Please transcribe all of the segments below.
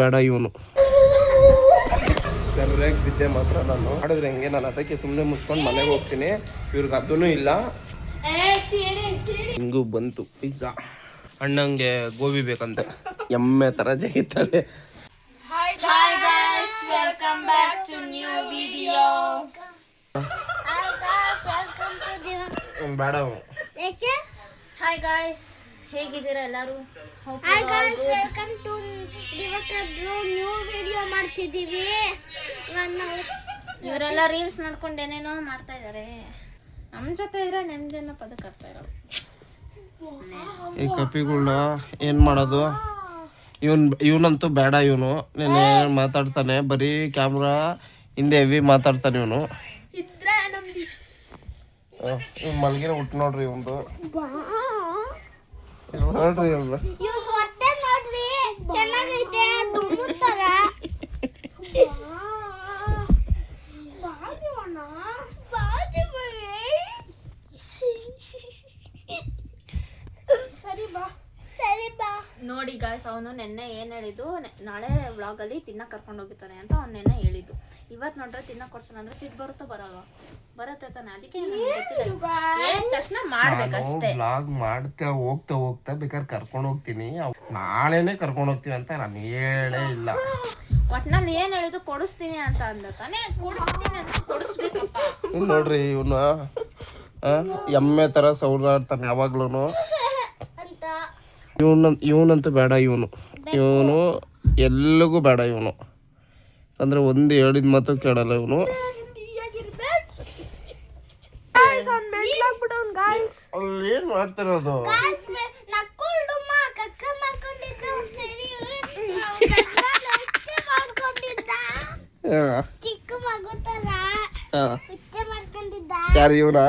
ಬೇಡ ಇವನು ಸರಿಯಾಗಿ ಬಿದ್ದೆ ಮಾತ್ರ ನಾನು ಮಾಡಿದ್ರೆ ಹೆಂಗೆ ನಾನು ಅದಕ್ಕೆ ಸುಮ್ಮನೆ ಮುಚ್ಕೊಂಡು ಮನೆಗೆ ಹೋಗ್ತೀನಿ. ಇವ್ರಿಗೆ ಅದೂ ಇಲ್ಲ. ಹಿಂಗೂ ಬಂತು ಪಿಜ್ಜಾ. ಅಣ್ಣಂಗೆ ಗೋಬಿ ಬೇಕಂತೆ. ಎಮ್ಮೆ ತರ ಜಗಿತಾಳೆ. ಬೇಡ ಹಾಯ್ ಗಾಯ್ಸ್, ಹೇಗಿದ್ದೀರಾ ಎಲ್ಲರೂ? Hi guys, welcome to new video ಮಾಡ್ತಿದ್ದೀವಿ. ಇವರೆಲ್ಲ ರೀಲ್ಸ್ ನೋಡ್ಕೊಂಡು ಏನೇನೋ ಮಾಡ್ತಾ ಇದ್ದಾರೆ. ನಮ್ಮ ಜೊತೆ ಇದ್ರೆ ನೆಮ್ಮದಿನ ಪದಕ್ಕೆ ಆಗ್ತಾ ಇರೋದು. ಈ ಕಪಿಗಳನ್ನ ಏನು ಮಾಡೋದು? ಇವನಂತೂ ಬೇಡ. ಇವನು ನೀನು ಮಾತಾಡ್ತಾನೆ, ಬರೀ ಕ್ಯಾಮ್ರಾ ಹಿಂದೆ ಹೆವಿ ಮಾತಾಡ್ತಾನೆ ಇವನು. ಮಲ್ಗಿರ ಹುಟ್ಟು ನೋಡ್ರಿ ಇವಂದು. ನೋಡ್ರಿ ಇವಂದು ಹೊಟ್ಟೆ ನೋಡ್ರಿ, ಚೆನ್ನಾಗೈತೆ. ಡುಮ್ಮುತ್ತರ ಸರಿ ಬಾ. ನೋಡಿ ಗಾಯ್ಸ್, ಅವನು ನೆನ್ನೆ ಏನು ಹೇಳಿದ್ದು, ನಾಳೆ ವ್ಲಾಗಲ್ಲಿ ತಿನ್ನಕ್ಕೆ ಕರ್ಕೊಂಡು ಹೋಗಿರ್ತಾನೆ ಅಂತ ಅವ್ನು ನೆನ್ನೆ ಹೇಳಿದ್ದು. ಇವತ್ತು ನೋಡ್ರೆ ತಿನ್ನಕ್ಕೆ ಕೊಡ್ಸೋಣ ಅಂದ್ರೆ ಸಿಟ್ಟು ಬರುತ್ತೋ ಬರಲ್ವಾ? ಬರುತ್ತೆ ತಾನೆ. ಅದಕ್ಕೆ ಹೇಳಿದ ತಕ್ಷಣ ಮಾಡ್ಬೇಕಷ್ಟೇ. ವ್ಲಾಗ್ ಮಾಡ್ತಾ ಹೋಗ್ತಾ ಬೇಕಾದ್ರೆ ಕರ್ಕೊಂಡು ಹೋಗ್ತೀನಿ, ನಾಳೆನೆ ಕರ್ಕೊಂಡು ಹೋಗ್ತೀನಿ ಅಂತ ನಾನು ಹೇಳೇ ಇಲ್ಲ. ಒಟ್ನಲ್ಲಿ ಏನು ಹೇಳಿದ್ದು ಕೊಡಿಸ್ತೀನಿ ಅಂತ ಅಂದ ತಾನೆ. ಕೊಡಿಸ್ತೀನಿ ಅಂತ ಕೊಡಿಸ್ಬೇಕಪ್ಪ. ನೋಡ್ರಿ ಇವನು ಎಮ್ಮೆ ತರ ಸೌರಾಡ್ತಾನೆ ಯಾವಾಗ್ಲೂ. ಇವನಂತೂ ಬೇಡ. ಇವನು ಎಲ್ಲಿಗೂ ಬೇಡ. ಇವನು ಅಂದ್ರೆ ಒಂದು ಹೇಳಿದ ಮಾತು ಕೇಳಲ್ಲ ಇವನು. ಅಲ್ಲಿ ಏನ್ ಮಾಡ್ತಿರೋದು? ಯಾರು ಇವನ?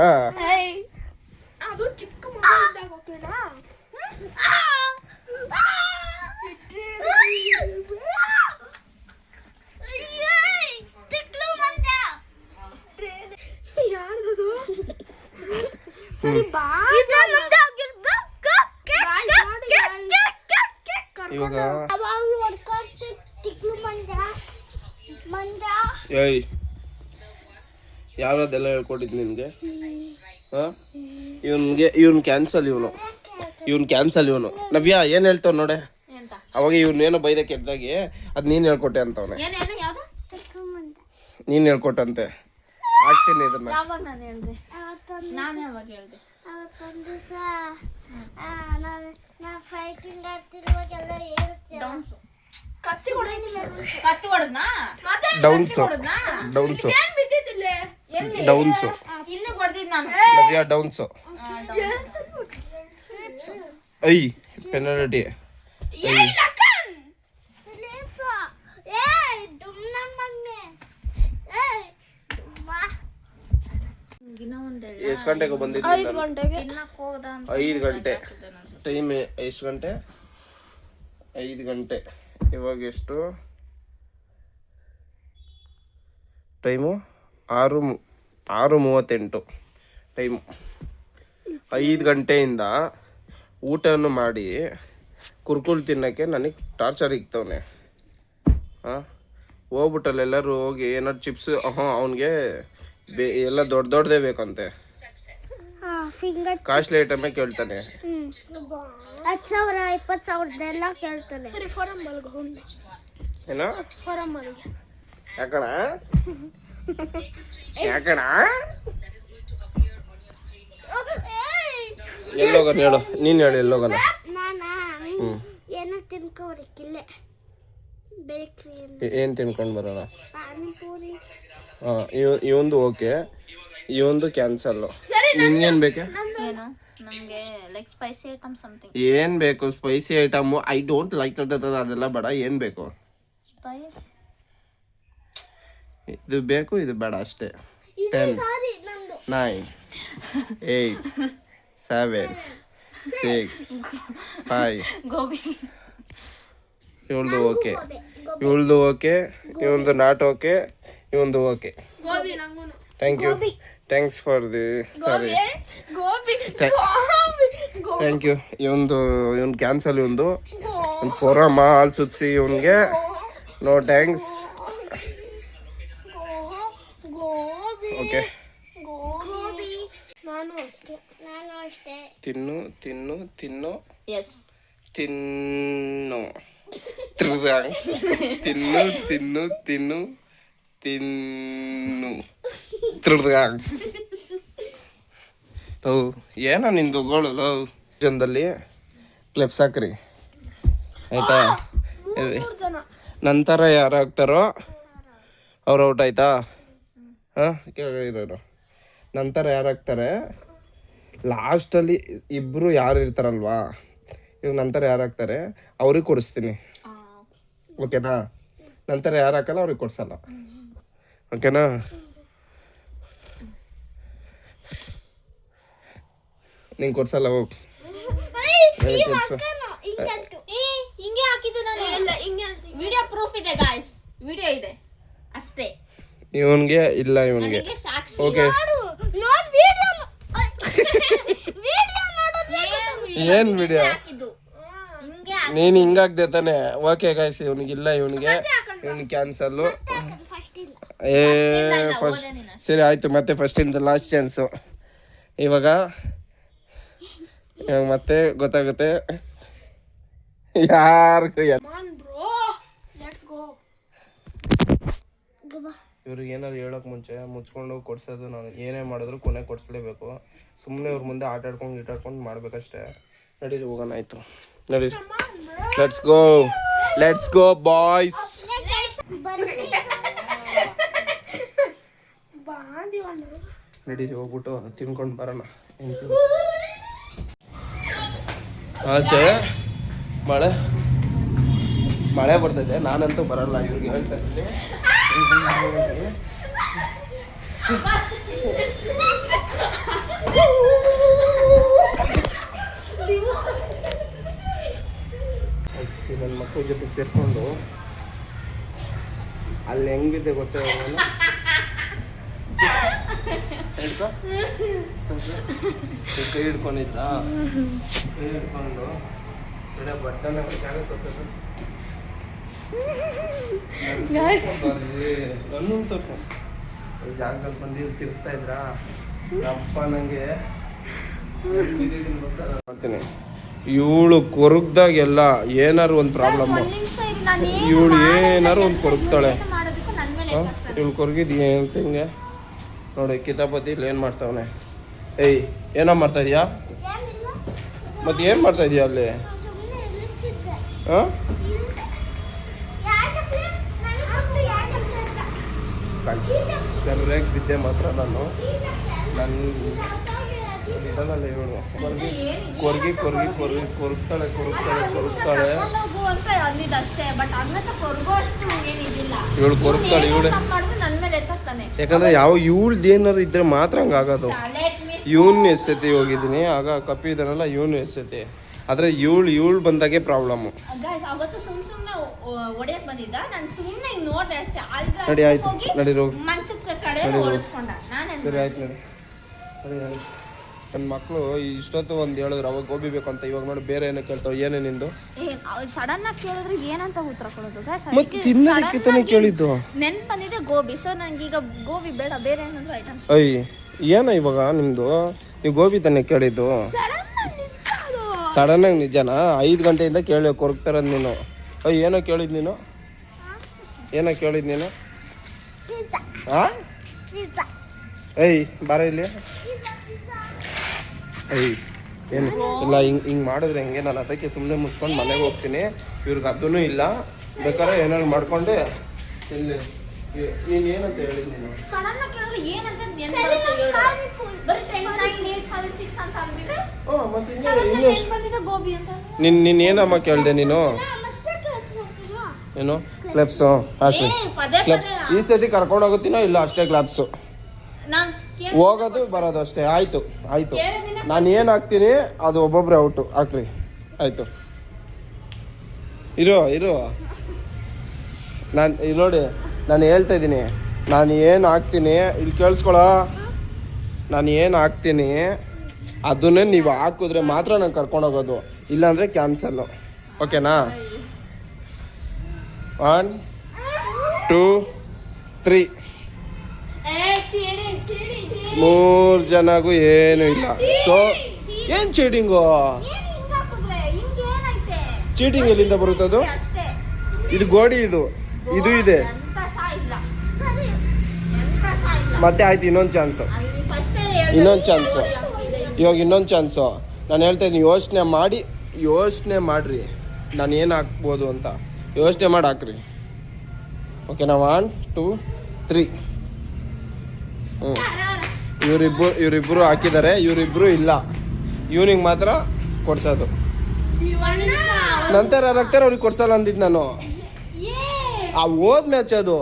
ಇವಾಗ ಏಯ್, ಯಾರದೆಲ್ಲ ಹೇಳ್ಕೊಟ್ಟಿದ್ ನಿನ್ಗೆ? ಇವನ್ ಕ್ಯಾನ್ಸಲ್. ಇವನ್ ಕ್ಯಾನ್ಸಲ್. ಇವನು ನವ್ಯ ಏನ್ ಹೇಳ್ತಾವ ನೋಡೆ. ಅವಾಗ ಇವನೇನೋ ಬೈದ ಕೆಟ್ಟದಾಗಿ ಅದ್ ನೀನ್ ಹೇಳ್ಕೊಟ್ಟೆ ಅಂತವನೆ. ನೀನ್ ಹೇಳ್ಕೊಟ್ಟಂತೆ. ಆಗ್ತೀನಿ ಇದನ್ನ. Downs I penalty. ಎಷ್ಟು ಗಂಟೆಗೆ ಬಂದಿದ್ದೆ? 5 ಗಂಟೆ. ಟೈಮ್ ಎಷ್ಟು ಗಂಟೆ? 5 ಗಂಟೆ. ಇವಾಗ ಎಷ್ಟು ಟೈಮು? 6:38 ಟೈಮು. 5 ಗಂಟೆಯಿಂದ ಊಟವನ್ನು ಮಾಡಿ ಕುರ್ಕುಲ್ ತಿನ್ನೋಕ್ಕೆ ನನಗೆ ಟಾರ್ಚರ್ ಇಕ್ತವನೆ. ಹೋಗ್ಬಿಟ್ಟಲ್ಲೆಲ್ಲರೂ ಹೋಗಿ ಏನಾದ್ರು ಚಿಪ್ಸ್, ಅವನಿಗೆ ಎಲ್ಲ ದೊಡ್ಡದೇ ಬೇಕಂತೆ. ಕಾಸ್ಟ್ಲಿ ಐಟಮೇ ಕೇಳ್ತಾನೆ. 10,000 20,000 ಕೇಳ್ತಾನೆ. ಏನೋ ಯಾಕಣ ಎಲ್ಲೋಗಣ ಹೇಳು. ನೀನ್ ಹೇಳು ಎಲ್ಲೋಗಣ. ಏನ್ ತಿನ್ಕೊಂಡ್ ಬರೋಣ? ಇವಂದು ಓಕೆ, ಇವಂದು ಕ್ಯಾನ್ಸಲ್. ನಿನ್ಗೇನ್ ಬೇಕೆ? ಏನ್ ಬೇಕು? Spicy item. I don't like ಅದೆಲ್ಲ ಬೇಡ. ಏನ್ ಬೇಕು? ಇದು ಬೇಕು, ಇದು ಬೇಡ ಅಷ್ಟೇ. 10 9 8 7 6 5 ಇವಳ್ದು ಓಕೆ, ಇವಳ್ದು ಓಕೆ, ಇವಂದು ನಾಟ್ ಓಕೆ, ಇವಂದು okay. Thank you. Thanks for the sari. Thank you. ಇವನ್ ಕ್ಯಾನ್ಸಲ್. ಒಂದು ಫೋರಮ್ ಹಾಲ್ ಸುತ್ಸಿ ಇವನ್ಗೆ ನೋ ಥ್ಯಾಂಕ್ಸ್. ಓಕೆ ನಾನು ಅಷ್ಟೇ ತಿನ್ನು ತಿನ್ನು ತಿನ್ನು ಎಸ್ ತಿನ್ನು ತಿರ್ಗಾಂಗ್. ತಿನ್ನು ತಿನ್ನು ತಿನ್ನು ತಿನ್ನು ತಿರ್ಗಾಂಗ್. ಲವ್ ಏನೋ ನಿಂದು ಗೋಳು ಲವ್ ಜನದಲ್ಲಿ ಕ್ಲಿಪ್ಸ್ ಹಾಕ್ರಿ ಆಯ್ತಾ. ನಂತರ ಯಾರು ಹಾಕ್ತಾರೋ ಅವ್ರು ಔಟ್ ಆಯ್ತಾ. ಹಾಂ ಕೇಳಿರೋರು ನಂತರ ಯಾರು ಹಾಕ್ತಾರೆ ಲಾಸ್ಟಲ್ಲಿ ಇಬ್ಬರು ಯಾರು ಇರ್ತಾರಲ್ವಾ, ಇವಾಗ ನಂತರ ಯಾರು ಹಾಕ್ತಾರೆ ಅವ್ರಿಗೆ ಕೊಡಿಸ್ತೀನಿ. ಓಕೆನಾ? ನಂತರ ಯಾರು ಹಾಕಲ್ಲ ಅವ್ರಿಗೆ ಕೊಡ್ಸಲ್ಲ. ಓಕೆನಾ? ನಿಂಗೆ ಕೊಡ್ಸಲ್ಲ ಹೋಗಿ ಹಿಂಗೆ ಹಾಕಿದ್ದು ನಾನು. ವಿಡಿಯೋ ಪ್ರೂಫ್ ಇದೆ ಗಾಯ್ಸ್, ವಿಡಿಯೋ ಇದೆ ಅಷ್ಟೇ. ಇವನ್ಗೆ ಇಲ್ಲ ಇವನ್ಗೆ. ಓಕೆ ಏನ್ ವಿಡಿಯೋ ನೀನ್ ಹಿಂಗಾಗ್ದೆ ತಾನೆ. ಓಕೆ ಗಾಯ್ಸ್ ಇವನಿಗಿಲ್ಲ ಇವನಿಗೆ ಕ್ಯಾನ್ಸಲ್ಲು. ಫಸ್ಟ್ ಸರಿ ಆಯ್ತು. ಮತ್ತೆ ಫಸ್ಟಿಂದ ಲಾಸ್ಟ್ ಚಾನ್ಸು. ಇವಾಗ ಮತ್ತೆ ಗೊತ್ತಾಗುತ್ತೆ ಯಾರಿಗೂ. ಇವ್ರಿಗೆ ಏನಾದ್ರು ಹೇಳೋಕೆ ಮುಂಚೆ ಮುಚ್ಕೊಂಡು ಕೊಡ್ಸೋದು. ನಾನು ಏನೇ ಮಾಡಿದ್ರು ಕೊನೆ ಕೊಡಿಸ್ಲೇಬೇಕು. ಸುಮ್ಮನೆ ಇವ್ರ ಮುಂದೆ ಆಟಾಡ್ಕೊಂಡು ಮಾಡ್ಬೇಕಷ್ಟೇ. ನಡೀರಿ ಹೋಗೋಣ. ಆಯಿತು ನಡೀರಿ. Let's go boys. ನಡೀರಿ ಹೋಗ್ಬಿಟ್ಟು ತಿನ್ಕೊಂಡು ಬರೋಣ. ಆಚೆ ಮಳೆ ಬರ್ತೈತೆ. ನಾನಂತೂ ಬರಲ್ಲ. ಇವ್ರಿಗೆ ಹೇಳ್ತಾ ಇದ್ದೀನಿ ನನ್ನ ಮಕ್ಕಳ ಜೊತೆ ಸೇರ್ಕೊಂಡು ಅಲ್ಲಿ ಹೆಂಗಿದೆ ಗೊತ್ತೇ ಕೈ ಹಿಡ್ಕೊಂಡಿದ್ದ. ಕೈ ಹಿಡ್ಕೊಂಡು ಬಟ್ಟೆನ ಜಾಗದಲ್ಲಿ ಬಂದು ತಿರ್ಸ್ತಾ ಇದ್ರ ಅಪ್ಪ ನಂಗೆ ಮಾಡ್ತೀನಿ. ಇವಳು ಕೊರಗ್ದಾಗೆಲ್ಲ ಏನಾರು ಒಂದು ಪ್ರಾಬ್ಲಮ್. ಇವಳು ಏನಾರು ಒಂದು ಕೊರಗ್ತಾಳೆ. ಇವಳು ಕೊರಗಿದ್ ಅಂತ ಹಿಂಗೆ ನೋಡಿ. ಕಿತಾಪತಿ ಇಲ್ಲಿ ಏನು ಮಾಡ್ತಾವನೆ. ಏಯ್ ಏನೋ ಮಾಡ್ತಾ ಇದೀಯಾ? ಮತ್ತೆ ಏನು ಮಾಡ್ತಾ ಇದೀಯ ಅಲ್ಲಿ? ಹಾಂ ಸರಿಯಾಗಿ ಬಿದ್ದೆ ಮಾತ್ರ ನಾನು ಇದಲ್ಲ ಇವಳು ಕೊರಗ್ತಾಳೆ. ಇವಳು ಕೊರಗ್ತಾಳೆ. ಇವಳು ಯಾಕಂದ್ರೆ ಯಾವ ಇವಳ್ದು ಏನಾರು ಇದ್ರೆ ಮಾತ್ರ ಹಂಗಾಗೋದು. ಇವನು ಎಷ್ಟೈತಿ ಹೋಗಿದ್ದೀನಿ ಆಗ ಕಪ್ಪಿದಾನಲ್ಲ, ಇವನು ಎಷ್ಟೈತಿ. ಆದ್ರೆ ಇವಳು ಬಂದಾಗೆ ಪ್ರಾಬ್ಲಮ್ಮು. ನಡಿ ಆಯ್ತು ನಡಿ ಹೋಗಿ. ಸರಿ ಆಯ್ತು ನಡಿ. ನನ್ನ ಮಕ್ಕಳು ಇಷ್ಟೊತ್ತು ಒಂದು ಹೇಳಿದ್ರು ಅವಾಗ ಗೋಬಿ ಬೇಕು ಅಂತ. ಇವಾಗ ನೋಡಿ ಬೇರೆ ಏನೋ ಕೇಳ್ತಾವ. ಏನೇ ನಿಂದು ಸಡನ್ ಆಗಿ ಕೇಳಿದ್ರೆ ಏನಂತ ಉತ್ತರ ಕೊಡೋದು? ಮತ್ತೆ ತಿನ್ನೋದಕ್ಕೆ ತಾನೇ ಕೇಳಿದ್ದು. ನೆನ್ಪು ಬಂದಿದೆ ಗೋಬಿ. ಸೊ ನನಗೆ ಈಗ ಗೋಬಿ ಬೇಡ, ಬೇರೆ ಏನಾದ್ರು ಐಟಮ್ಸ್. ಅಯ್ಯ ಏನ ಇವಾಗ ನಿಮ್ದು? ನೀವು ಗೋಬಿ ತಾನೇ ಕೇಳಿದ್ದು. ಸಡನ್ ಆಗಿ ನಿಜನಾ? 5 ಗಂಟೆಯಿಂದ ಕೇಳಿ ಕೊರಗ್ತಾರದ್ ನೀನು. ಅಯ್ಯ ಏನೋ ಕೇಳಿದ್ ನೀನು? ಏನೋ ಕೇಳಿದ್ ನೀನು? ಏಯ್ ಬಾರ ಇಲ್ಲಿ. ಏಯ್ ಏನು ಇಲ್ಲ ಹಿಂಗೆ ಮಾಡಿದ್ರೆ ಹೆಂಗೆ? ನಾನು ಅದಕ್ಕೆ ಸುಮ್ಮನೆ ಮುಚ್ಕೊಂಡು ಮನೆಗೆ ಹೋಗ್ತೀನಿ. ಇವ್ರಿಗೆ ಅದೂ ಇಲ್ಲ. ಬೇಕಾದ್ರೆ ಏನಾದ್ರು ಮಾಡ್ಕೊಂಡೆ ಇಲ್ಲಿ. ನೀನು ಏನಂತ ಹೇಳಿದ್ ನೀನು? ನೀನು ಏನಮ್ಮ ಕೇಳಿದೆ ನೀನು? ಏನು ಕ್ಲಾಪ್ಸು ಹಾಕಿ. ಕ್ಲಾಪ್ಸ್ ಈ ಸತಿ ಕರ್ಕೊಂಡು ಹೋಗುತ್ತೀನೋ ಇಲ್ಲ ಅಷ್ಟೇ ಕ್ಲಾಪ್ಸು. ಹೋಗೋದು ಬರೋದು ಅಷ್ಟೇ. ಆಯ್ತು ನಾನು ಏನು ಹಾಕ್ತೀನಿ ಅದು ಒಬ್ಬೊಬ್ರೆ ಔಟು ಹಾಕ್ರಿ. ಆಯ್ತು ಇರು ನಾನು ಇಲ್ಲಿ ನೋಡಿ. ನಾನು ಹೇಳ್ತಾ ಇದ್ದೀನಿ ನಾನು ಏನು ಹಾಕ್ತೀನಿ ಇಲ್ಲಿ ಕೇಳಿಸ್ಕೊಳ. ನಾನು ಏನು ಹಾಕ್ತೀನಿ ಅದನ್ನೇ ನೀವು ಹಾಕಿದ್ರೆ ಮಾತ್ರ ನಾನು ಕರ್ಕೊಂಡೋಗೋದು. ಇಲ್ಲಾಂದರೆ ಕ್ಯಾನ್ಸಲ್ಲು. ಓಕೆನಾ? 1 2 3 3 ಜನಗೂ ಏನು ಇಲ್ಲ. ಸೊ ಏನು ಚೀಟಿಂಗು? ಚೀಟಿಂಗ್ ಎಲ್ಲಿಂದ ಬರುತ್ತದು? ಇದು ಗೋಡಿ, ಇದು ಇದೆ. ಮತ್ತೆ ಆಯ್ತು, ಇನ್ನೊಂದು ಚಾನ್ಸು. ಇವಾಗ ಇನ್ನೊಂದು ಚಾನ್ಸು. ನಾನು ಹೇಳ್ತಾ ಇದ್ದೀನಿ, ಯೋಚನೆ ಮಾಡಿರಿ ನಾನು ಏನು ಹಾಕ್ಬೋದು ಅಂತ. ಯೋಚನೆ ಮಾಡಿ ಹಾಕ್ರಿ. ಓಕೆನಾ? 1 2 3. ಇವರಿಬ್ಬರು ಹಾಕಿದ್ದಾರೆ, ಇವರಿಬ್ಬರು ಇಲ್ಲ. ಇವನಿಗೆ ಮಾತ್ರ ಕೊಡ್ಸೋದು. ನಂತರ ಅವ್ರಿಗೆ ಕೊಡ್ಸಲ್ಲ ಅಂದಿದ್ದು ನಾನು. ಆ ಓದ್ ಮ್ಯಾಚ್ ಅದು.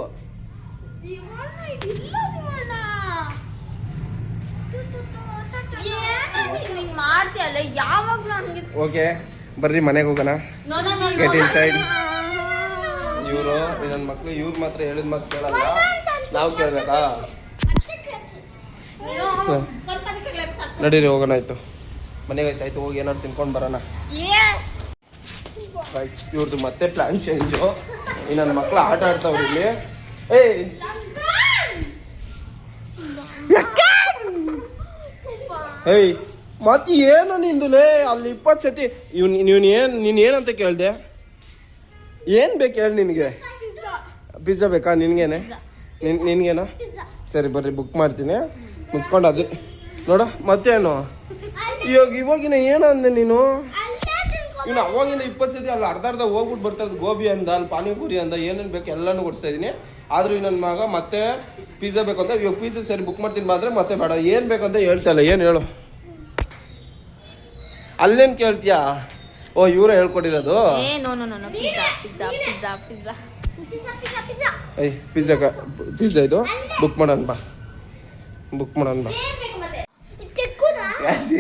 ಓಕೆ ಬರ್ರಿ ಮನೆಗೆ ಹೋಗೋಣ. Get in side. ಇವರು ನನ್ನ ಮಕ್ಳು, ಇವ್ರು ಮಾತ್ರ ಹೇಳಿದ ಮಾತು ಕೇಳಲ್ಲ. ನಾವು ಕೇಳಬೇಕಾ? ನಡೀರಿ ಹೋಗೋಣ. ಆಯ್ತು ಮನೆಗೆ ಆಯ್ತು, ಹೋಗಿ ಏನಾದ್ರು ತಿನ್ಕೊಂಡು ಬರೋಣ. ಇವ್ರದ್ದು ಮತ್ತೆ ಪ್ಲಾನ್ ಚೇಂಜು. ಈ ನನ್ನ ಮಕ್ಳು ಆಟ ಆಡ್ತಾವ್ರಿ ಇಲ್ಲಿ. ಏಯ್ ಮತ್ತೆ ಏನು ನಿಂದುಲೇ? ಅಲ್ಲಿ 20 ಸತಿ ನೀನು ಏನಂತ ಕೇಳಿದೆ? ಏನು ಬೇಕು ಹೇಳಿ ನಿನಗೆ? ಪಿಜ್ಜಾ ಬೇಕಾ ನಿನಗೇನೆ? ನಿನಗೇನಾ? ಸರಿ ಬರ್ರಿ, ಬುಕ್ ಮಾಡ್ತೀನಿ. ಮುಚ್ಕೊಂಡು ಅದು ನೋಡ. ಮತ್ತೇನು ಇವಾಗಿನ ಏನು ಅಂದೆ ನೀನು? ಇನ್ನು ಅವಾಗಿಂದ 20 ಸತಿ ಅಲ್ಲಿ ಅರ್ಧ ಹೋಗ್ಬಿಟ್ಟು ಬರ್ತಾ ಇದ್ದು. ಗೋಬಿ ಅಂದ, ಅಲ್ಲಿ ಪಾನಿಪುರಿ ಅಂದ, ಏನೇನು ಬೇಕು ಎಲ್ಲನೂ ಕೊಡಿಸ್ತಾ ಇದ್ದೀನಿ. ಆದ್ರೂ ನನ್ನ ಮಗ ಮತ್ತೆ ಪಿಜ್ಜಾ ಬೇಕು ಅಂತ. ಇವಾಗ ಪಿಜ್ಜಾ ಸರಿ ಬುಕ್ ಮಾಡ್ತೀನಿ ಮಾತ್ರ, ಮತ್ತೆ ಬೇಡ. ಏನು ಬೇಕಂತ ಹೇಳ್ತಾ ಇಲ್ಲ. ಏನು ಹೇಳು? ಅಲ್ಲೇನು ಕೇಳ್ತೀಯಾ? ಓ ಇವರೇ ಹೇಳ್ಕೊಟ್ಟಿರೋದು. ಪಿಜ್ಜಾ ಇದು ಬುಕ್ ಮಾಡೋಣ ಬಾ.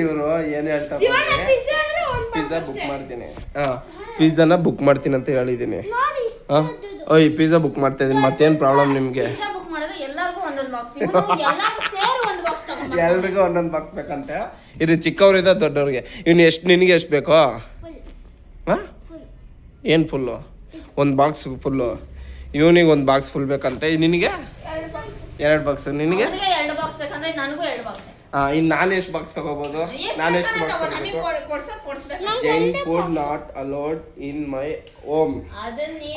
ಇವರು ಏನು ಹೇಳ್ತಾರೆ? ಪಿಜ್ಜಾ ಬುಕ್ ಮಾಡ್ತೀನಿ. ಪಿಜ್ಜಾನ ಬುಕ್ ಮಾಡ್ತೀನಿ ಅಂತ ಹೇಳಿದ್ದೀನಿ. ಪಿಜ್ಜಾ ಬುಕ್ ಮಾಡ್ತಾ ಇದ್ದೀನಿ. ಮತ್ತೇನು ಪ್ರಾಬ್ಲಮ್ ನಿಮಗೆ? ಎಲ್ರಿಗೂ ಒಂದೊಂದು ಬಾಕ್ಸ್ ಬೇಕಂತೆ. ಇದು ಚಿಕ್ಕವ್ರಿಂದ ದೊಡ್ಡವ್ರಿಗೆ. ನಿನಗೆ ಎಷ್ಟು ಬೇಕೋ? ಏನು ಫುಲ್ಲು? ಒಂದು ಬಾಕ್ಸ್ ಫುಲ್ಲು. ಇವನಿಗೆ ಒಂದು ಬಾಕ್ಸ್ ಫುಲ್ ಬೇಕಂತೆ. ನಿನಗೆ 2 ಬಾಕ್ಸ್. ನಿನಗೆ ಇನ್ನು ನಾನು ಎಷ್ಟು ಬಾಕ್ಸ್ ತಗೋಬೋದು? ನಾನು ಎಷ್ಟು ಬಾಕ್ಸ್ ತಗೋಬೇಕು? Jain food not allowed in my home.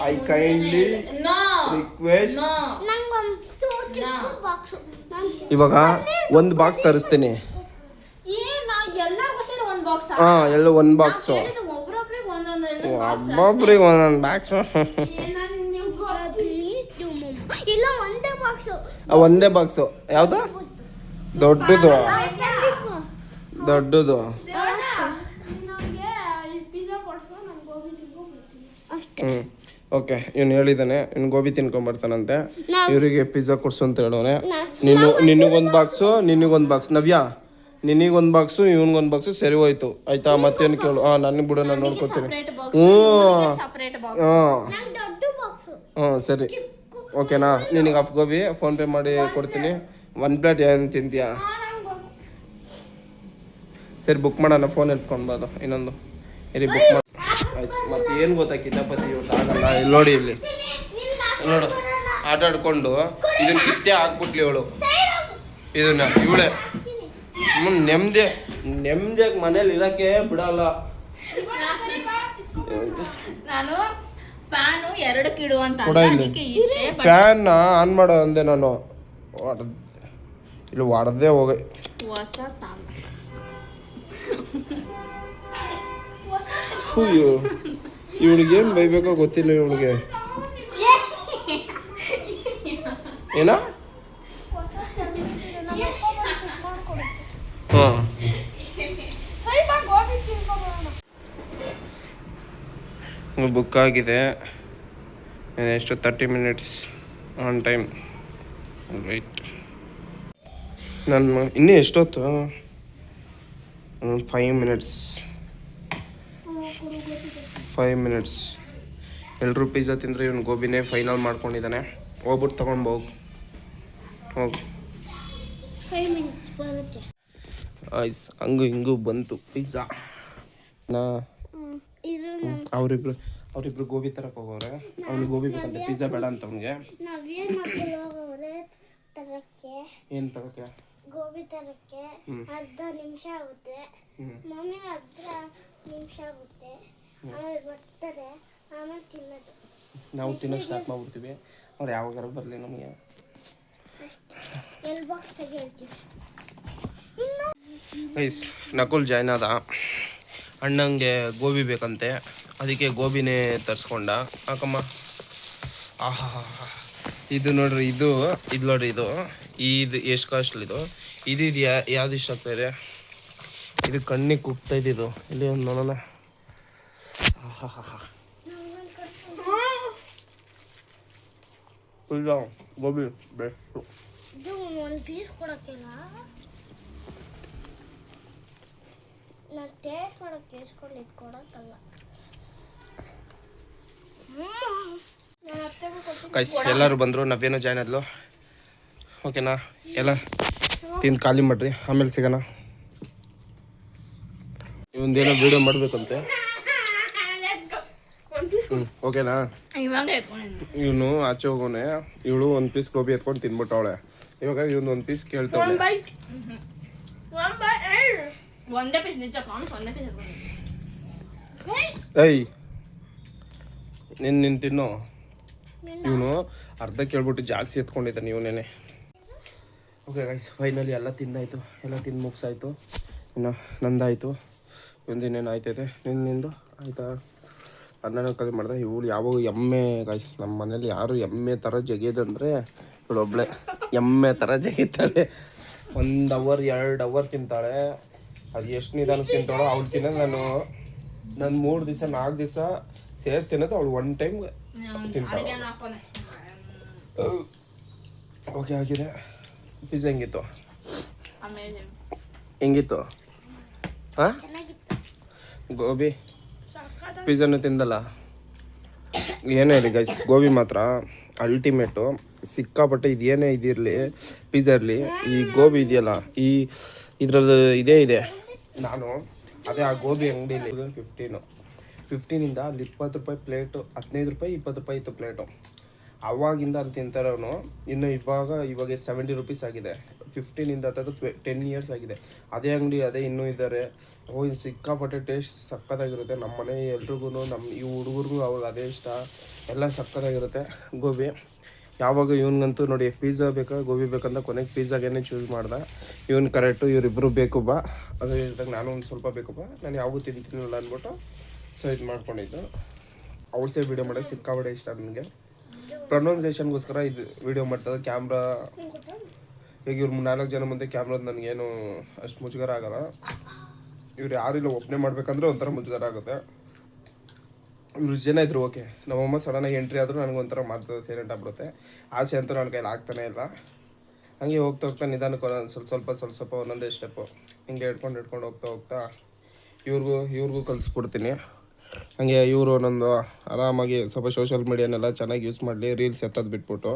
I kindly request. ಇವಾಗ ಒಂದು ಬಾಕ್ಸ್ ತರಿಸ್ತೀನಿ. ಎಲ್ಲ ಒಂದು ಬಾಕ್ಸು. ಒಬ್ಬೊಬ್ರಿಗೆ ಒಂದೊಂದು ಬಾಕ್ಸ್. ಒಂದೇ ಬಾಕ್ಸು. ಯಾವುದು? ದೊಡ್ಡದು. ಓಕೆ. ಇವ್ನು ಹೇಳಿದ್ದಾನೆ, ಇವ್ನು ಗೋಬಿ ತಿನ್ಕೊಂಡ್ಬರ್ತಾನಂತೆ. ಇವರಿಗೆ ಪಿಜ್ಜಾ ಕೊಡ್ಸು ಅಂತ ಹೇಳೋನೆ. ನಿನಗೊಂದು ಬಾಕ್ಸು, ನಿನಗೊಂದು ಬಾಕ್ಸ್. ನವ್ಯಾ ನಿನಗೊಂದು ಬಾಕ್ಸು, ಇವನಿಗೊಂದು ಬಾಕ್ಸು. ಸರಿ ಹೋಯ್ತು ಆಯ್ತಾ? ಮತ್ತೇನು ಕೇಳು? ನನಗೆ ಬಿಡು, ನಾನು ನೋಡ್ಕೊತೀನಿ. ಸರಿ ಓಕೆನಾ? ನಿನಗೆ ಹಾಫ್ ಗೋಬಿ ಫೋನ್ಪೇ ಮಾಡಿ ಕೊಡ್ತೀನಿ. 1 ಪ್ಲೇಟ್ ಏನು ತಿಂತೀಯಾ? ಸರಿ ಬುಕ್ ಮಾಡೋಣ. ಫೋನ್ ಎತ್ಕೊಂಡ್ಬಾರ್ದು ಇನ್ನೊಂದು. ಇರಿ ಬುಕ್ ಮಾಡಿ. ಮತ್ತೆ ಏನು ಗೊತ್ತಾ ಕಿತಾಪತಿ ಇವತ್ತು ಆಗಲ್ಲ. ಇಲ್ಲಿ ನೋಡಿ, ಇಲ್ಲಿ ನೋಡು ಆಟ ಆಡ್ಕೊಂಡು ಇದನ್ನ ಕಿತ್ತೇ ಹಾಕ್ಬಿಟ್ಲಿ ಇವಳು. ಇದನ್ನ ಇವಳೆ ನೆಮ್ಮದಿಯಾಗಿ ಮನೇಲಿ ಇರೋಕ್ಕೆ ಬಿಡಲ್ಲ. ನಾನು ಫ್ಯಾನು 2ಕ್ಕೆ ಇಡು ಅಂತ ಫ್ಯಾನ್ ಆನ್ ಮಾಡೋ ಅಂದೆ ನಾನು. ಇಲ್ಲಿ ಹೊಡೆದೇ ಹೋಗ. ಇವಳಿಗೇನು ಬೈಬೇಕೋ ಗೊತ್ತಿಲ್ಲ ಇವಳಿಗೆ. ಏನ? ಬುಕ್ ಆಗಿದೆ. ಎಷ್ಟು? 30 ಮಿನಿಟ್ಸ್ ಆನ್ ಟೈಮ್. ರೈಟ್. ನಾನು ಇನ್ನೂ ಎಷ್ಟೊತ್ತು? 5 ಮಿನಿಟ್ಸ್. ಎಲ್ಲರೂ ಪಿಜ್ಜಾ ತಿಂದರೆ ಇವನು ಗೋಬಿನೇ ಫೈನಲ್ ಮಾಡ್ಕೊಂಡಿದ್ದಾನೆ. ಹೋಗ್ಬಿಟ್ಟು ತೊಗೊಂಡು ಹೋಗು. 5 ಮಿನಿಟ್ಸ್ ಬರುತ್ತೆ. ಹಂಗೂ ಹಿಂಗೂ ಬಂತು ಪಿಜ್ಜಾ. ಅವರಿಬ್ರು ಅವ್ರಿಬ್ರು ಗೋಬಿ ತರಕ್ಕೆ ಹೋಗೋರೆ. ಅವ್ನಿಗೆ ಗೋಬಿ ಬೇಕಂತೆ, ಪಿಜ್ಜಾ ಬೇಡ ಅಂತ ಅವ್ನಿಗೆ. ನಾವೇನ್ ಮಕ್ಕಳು ಹೋಗೋರೆ ತರಕ್ಕೆ, ಏನು ತರಕ್ಕೆ? ಗೋಬಿ ತರಕ್ಕೆ 10 ನಿಮಿಷ ಆಗುತ್ತೆ. ಮಮ್ಮಿ 10 ನಿಮಿಷ ಆಗುತ್ತೆ, ಆಮೇಲೆ ಬರ್ತಾರೆ, ಆಮೇಲೆ ತಿನ್ನೋದು. ನಾವು ತಿನ್ನೋಕೆ ಸ್ಟಾರ್ಟ್ ಮಾಡ್ಬಿಡ್ತೀವಿ. ಅವ್ರು ಯಾವಾಗಾರ ಬರಲಿ ನಮಗೆ. ಎಲ್ ಬಾಕ್ಸ್ ತೆಗಿರ್ತೀವಿ. ಗೈಸ್ ನಕುಲ್ ಜಾಯ್ನ್ ಆದ. ಅಣ್ಣಂಗೆ ಗೋಬಿ ಬೇಕಂತೆ, ಅದಕ್ಕೆ ಗೋಬಿನೇ ತರಿಸ್ಕೊಂಡ. ಹಾಕಮ್ಮ. ಆಹಾ, ಇದು ನೋಡ್ರಿ, ಇದು ನೋಡ್ರಿ, ಇದು ಎಷ್ಟು ಕಾಸ್ಟ್ಲಿ ಇದು ಯಾವ್ದು ಇಷ್ಟ ಆಗ್ತಾ ಇದೆ? ಇದು ಕಣ್ಣಿಗೆ ಕುಗ್ತಾ ಇದ್ದಿದ್ದು. ಇಲ್ಲಿ ಒಂದು ನೋಡೋಣ. ಗೋಬಿ ಬೆಸ್ಟು. ಇದು ಒಂದು ಪೀಸ್ ಕೊಡೋಕ್ಕಿಲ್ಲ, ನಾನು ಟೇಸ್ಟ್ ಮಾಡೋಕ್ಕೆ ಇಸ್ಕೊಳ್ಳಿಕ್ಕೆ ಕೊಡೋಕ್ಕಲ್ಲ. ಗೈಸ್ ಎಲ್ಲರೂ ಬಂದರು, ನಾವೇನೋ ಜಾಯ್ನ್ ಆದ್ಲು. ಓಕೆನಾ? ಎಲ್ಲ ತಿಂದು ಖಾಲಿ ಮಾಡ್ರಿ, ಆಮೇಲೆ ಸಿಗೋಣ. ಇವಂದೇನೋ ವಿಡಿಯೋ ಮಾಡಬೇಕಂತೆ. ಓಕೆನಾ? ಇವನು ಆಚೆ ಹೋಗೋನೆ, ಇವಳು ಒಂದು ಪೀಸ್ ಗೋಬಿ ಎತ್ಕೊಂಡು ತಿನ್ಬಿಟ್ಟವಳೆ. ಇವಾಗ ಇವನು ಒಂದು ಪೀಸ್ ಕೇಳ್ತಾವಳೆ. ಒಂದೇ ಪೀಸ್ ನಿಜ ಪ್ರಾಮಿಸ್, ಒಂದೇ ಪೀಸ್ ಏಯ್ ನಿನ್ನ ತಿನ್ನು. ಇವನು ಅರ್ಧ ಕೇಳ್ಬಿಟ್ಟು ಜಾಸ್ತಿ ಎತ್ಕೊಂಡಿದ್ದಾನೆ ಇವನೇನೆ. ಓಕೆ ಗೈಸ್, ಫೈನಲಿ ಎಲ್ಲ ತಿಂದಾಯಿತು, ಎಲ್ಲ ತಿಂದು ಮುಗಿಸಾಯ್ತು. ಇನ್ನು ನಂದಾಯಿತು, ಒಂದಿನೇನು ಆಯ್ತೈತೆ. ನಿಂದು ಆಯಿತಾ? ಅನ್ನನೂ ಕಲಿ ಮಾಡಿದೆ. ಇವಳು ಯಾವಾಗ ಎಮ್ಮೆ ಗೈಸ್, ನಮ್ಮ ಮನೇಲಿ ಯಾರು ಎಮ್ಮೆ ಥರ ಜಗಿಯೋದಂದರೆ ಇವಳೊಬ್ಳೆ. ಎಮ್ಮೆ ಥರ ಜಗಿತಾಳೆ. 1 ಅವರ್ 2 ಅವರ್ ತಿಂತಾಳೆ. ಅದು ಎಷ್ಟು ನಿಧಾನಕ್ಕೆ ತಿಂತಾಳೋ ಅವ್ಳು ತಿನ್ನೋದು. ನಾನು 3 ದಿವಸ 4 ದಿವಸ ಸೇರಿಸಿ ತಿನ್ನೋದು, ಅವಳು 1 ಟೈಮ್ ತಿಂತಾಳೆ. ಓಕೆ ಆಗಿದೆ. ಪಿಜ್ಜಾ ಹೆಂಗಿತ್ತು? ಹಾಂ, ಗೋಬಿ ಪಿಜ್ಜಾನು ತಿಂದಲ್ಲ. ಏನೇ ಇರಲಿ ಗೈಸ್, ಗೋಬಿ ಮಾತ್ರ ಅಲ್ಟಿಮೇಟು. ಸಿಕ್ಕಾಪಟ್ಟೆ ಇದೇನೇ ಇದಿರಲಿ, ಪಿಜ್ಜಾ ಇರಲಿ, ಈ ಗೋಬಿ ಇದೆಯಲ್ಲ, ಇದ್ರದ್ದು ಇದೆ. ನಾನು ಅದೇ ಆ ಗೋಬಿ ಅಂಗಡಿಲಿ 15 ಅಲ್ಲಿ 20 ರೂಪಾಯಿ ಪ್ಲೇಟು, 15 ರೂಪಾಯಿ 20 ರೂಪಾಯಿ ಇತ್ತು ಪ್ಲೇಟು. ಅವಾಗಿಂದ ಅಲ್ಲಿ ತಿಂತಾರವನು. ಇನ್ನು ಇವಾಗ 70 ರೂಪೀಸ್ ಆಗಿದೆ. 15 ಅದು 10 ಇಯರ್ಸ್ ಆಗಿದೆ. ಅದೇ ಅಂಗಡಿ ಅದೇ ಇನ್ನೂ ಇದ್ದಾರೆ. ಇನ್ನು ಸಿಕ್ಕಾಪಟ್ಟೆ ಟೇಸ್ಟ್ ಸಕ್ಕತ್ತಾಗಿರುತ್ತೆ. ನಮ್ಮ ಮನೆ ಎಲ್ರಿಗೂ, ನಮ್ಮ ಈ ಹುಡುಗರಿಗೂ ಅವಾಗ ಅದೇ ಇಷ್ಟ. ಎಲ್ಲ ಸಕ್ಕತ್ತಾಗಿರುತ್ತೆ ಗೋಬಿ. ಯಾವಾಗ ಇವನಿಗಂತೂ ನೋಡಿ, ಪಿಜ್ಜಾ ಬೇಕಾ ಗೋಬಿ ಬೇಕಂತ ಕೊನೆಗೆ ಪಿಜ್ಜಾಗೇನೆ ಚೂಸ್ ಮಾಡ್ದೆ. ಇವನು ಕರೆಕ್ಟು, ಇವರಿಬ್ಬರು ಬೇಕು ಬಾ. ಅದೇ ಹೇಳಿದಾಗ ನಾನು ಒಂದು ಸ್ವಲ್ಪ ಬೇಕು ಬಾ, ನಾನು ಯಾವೂ ತಿಂತೀನಿಲ್ಲ ಅಂದ್ಬಿಟ್ಟು ಸೊ ಇದು ಮಾಡ್ಕೊಂಡಿದ್ದು. ಔಟ್ಸೈಡ್ ವೀಡಿಯೋ ಮಾಡೋಕ್ಕೆ ಸಿಕ್ಕಾಪಟ್ಟೆ ಇಷ್ಟ ನನಗೆ. ಪ್ರೊನೌನ್ಸಿಯೇಷನ್ಗೋಸ್ಕರ ಇದು ವೀಡಿಯೋ ಮಾಡ್ತದೆ. ಕ್ಯಾಮ್ರಾ ಈಗ ಇವ್ರು 4 ಜನ ಮುಂದೆ ಕ್ಯಾಮ್ರಾದ ನನಗೇನು ಅಷ್ಟು ಮುಜುಗರ ಆಗೋಲ್ಲ. ಇವ್ರು ಯಾರಿಲ್ಲ, ಒಬ್ಬನೇ ಮಾಡ್ಬೇಕಂದ್ರೆ ಒಂಥರ ಮುಜುಗರ ಆಗುತ್ತೆ. ಇವ್ರು ಜನ ಇದ್ರು ಓಕೆ. ನಮ್ಮಮ್ಮ ಸಡನ್ನಾಗಿ ಎಂಟ್ರಿ ಆದರೂ ನನಗೊಂಥರ ಮಾತು ಸೈಲೆಂಟ್ ಆಗ್ಬಿಡುತ್ತೆ. ಆಚೆ ಅಂತೂ ನನ್ನ ಕೈಲಿ ಆಗ್ತಾನೆ ಇಲ್ಲ. ಹಂಗೆ ಹೋಗ್ತಾ ನಿಧಾನಕ್ಕೆ ಸ್ವಲ್ಪ ಒಂದೊಂದೇ ಸ್ಟೆಪ್ಪು ಹಿಂಗೆ ಹಿಡ್ಕೊಂಡು ಹೋಗ್ತಾ ಇವ್ರಿಗೂ ಕಲಿಸ್ಬಿಡ್ತೀನಿ. ಹಾಗೆ ಇವರು ಒಂದೊಂದು ಆರಾಮಾಗಿ ಸ್ವಲ್ಪ ಸೋಷಿಯಲ್ ಮೀಡಿಯಾನೆಲ್ಲ ಚೆನ್ನಾಗಿ ಯೂಸ್ ಮಾಡಲಿ, ರೀಲ್ಸ್ ಎತ್ತೋದು ಬಿಟ್ಬಿಟ್ಟು.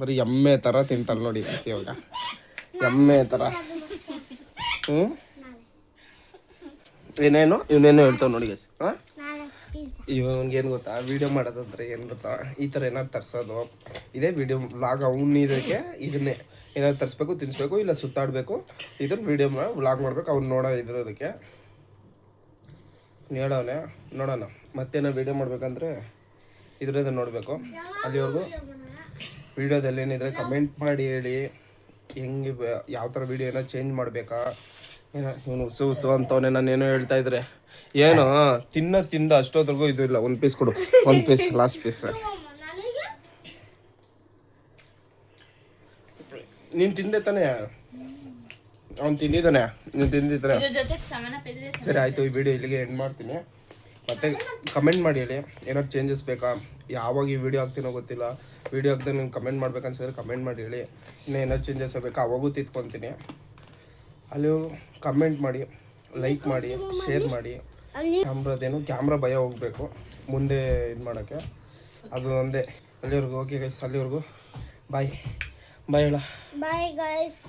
ಬರೀ ಎಮ್ಮೆ ಥರ ತಿಂತಾಳೆ ನೋಡಿ ಇವಾಗ, ಎಮ್ಮೆ ಥರ. ಇವನೇನೋ ಹೇಳ್ತಾವೆ ನೋಡಿ ಗೈಸ್. ಇವನಿಗೇನು ಗೊತ್ತಾ, ವೀಡಿಯೋ ಮಾಡೋದಂದ್ರೆ ಏನು ಗೊತ್ತಾ, ಈ ಥರ ಏನಾದ್ರು ತರಿಸೋದು, ಇದೇ ವೀಡಿಯೋ ವ್ಲಾಗ್. ಇದಕ್ಕೆ ಇದನ್ನೇ ಏನಾದ್ರು ತರಿಸ್ಬೇಕು, ತಿನ್ನಿಸ್ಬೇಕು, ಇಲ್ಲ ಸುತ್ತಾಡಬೇಕು, ಇದನ್ನು ವೀಡಿಯೋ ವ್ಲಾಗ್ ಮಾಡ್ಬೇಕು. ಅವ್ನು ಇದ್ರೋದಕ್ಕೆ ಹೇಳವನೆ. ನೋಡೋಣ ಮತ್ತೇನೋ ವೀಡಿಯೋ ಮಾಡ್ಬೇಕಂದ್ರೆ ಇದರಿಂದ ನೋಡಬೇಕು. ಅಲ್ಲಿವರೆಗೂ ವೀಡಿಯೋದಲ್ಲಿ ಏನಿದ್ರೆ ಕಮೆಂಟ್ ಮಾಡಿ ಹೇಳಿ, ಹೆಂಗೆ ಯಾವ ಥರ ವೀಡಿಯೋ ಏನೋ ಚೇಂಜ್ ಮಾಡಬೇಕಾ. ಏನೋ ಇವನು ಉಸು ಅಂತವನೇ. ನಾನು ಏನೋ ಹೇಳ್ತಾ ಇದ್ರೆ ಏನೋ ತಿಂದ ಅಷ್ಟೊತ್ತರೆಗೂ ಇದು ಇಲ್ಲ. 1 ಪೀಸ್ ಕೊಡು, 1 ಪೀಸ್ ಲಾಸ್ಟ್ ಪೀಸ್. ನೀನು ತಿಂದೆ ತಾನೆ? ಅವ್ನು ತಿಂದಿದ್ದಾನೆ, ನೀನು ತಿಂದಿದ್ರೆ ಸರಿ ಆಯಿತು. ಈ ವಿಡಿಯೋ ಇಲ್ಲಿಗೆ ಎಂಡ್ ಮಾಡ್ತೀನಿ. ಮತ್ತೆ ಕಮೆಂಟ್ ಮಾಡಿ ಹೇಳಿ ಏನಾದ್ರು ಚೇಂಜಸ್ ಬೇಕಾ, ಯಾವಾಗ ಈ ವಿಡಿಯೋ ಹಾಕ್ತೀನೋ ಗೊತ್ತಿಲ್ಲ. ವಿಡಿಯೋ ಹಾಕ್ದಾಗ ನೀವು ಕಮೆಂಟ್ ಮಾಡ್ಬೇಕನ್ಸಿದ್ರೆ ಕಮೆಂಟ್ ಮಾಡಿ ಹೇಳಿ. ಇನ್ನೂ ಏನಾದ್ರು ಚೇಂಜಸ್ ಬೇಕಾ ಅವಾಗೂ ತಿದ್ಕೊತೀನಿ. ಅಲ್ಲಿ ಕಮೆಂಟ್ ಮಾಡಿ, ಲೈಕ್ ಮಾಡಿ, ಶೇರ್ ಮಾಡಿ. ಕ್ಯಾಮ್ರಾ ಭಯ ಹೋಗಬೇಕು ಮುಂದೆ ಇದು ಮಾಡೋಕ್ಕೆ, ಅದು ಒಂದೇ. ಅಲ್ಲಿವರೆಗೂ ಓಕೆ ಗೈಸ್, ಅಲ್ಲಿವರೆಗೂ ಬಾಯ್ ಹೇಳ. Bye guys.